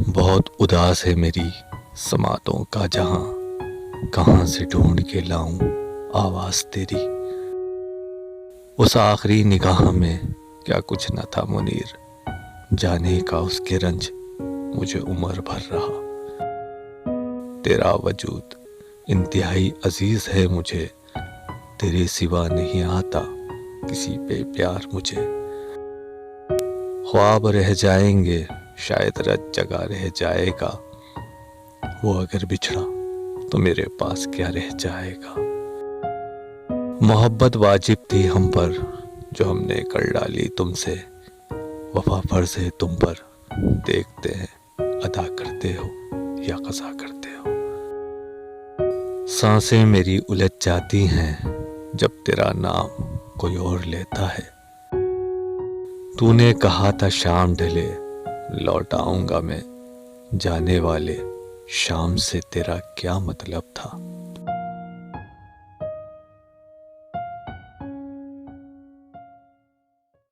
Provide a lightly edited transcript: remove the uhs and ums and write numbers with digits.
بہت اداس ہے میری سماعتوں کا جہاں، کہاں سے ڈھونڈ کے لاؤں آواز تیری۔ اس آخری نگاہ میں کیا کچھ نہ تھا منیر، جانے کا اس کے رنج مجھے عمر بھر رہا۔ تیرا وجود انتہائی عزیز ہے مجھے، تیرے سوا نہیں آتا کسی پہ پیار مجھے۔ خواب رہ جائیں گے شاید رت جگہ رہ جائے گا، وہ اگر بچھڑا تو میرے پاس کیا رہ جائے گا۔ محبت واجب تھی ہم پر جو ہم نے کر ڈالی تم سے، وفا فرض ہے تم پر، دیکھتے ہیں ادا کرتے ہو یا قضا کرتے ہو۔ سانسیں میری الجھ جاتی ہیں جب تیرا نام کوئی اور لیتا ہے۔ تو نے کہا تھا شام ڈھلے لوٹ آؤں گا میں، جانے والے شام سے تیرا کیا مطلب تھا؟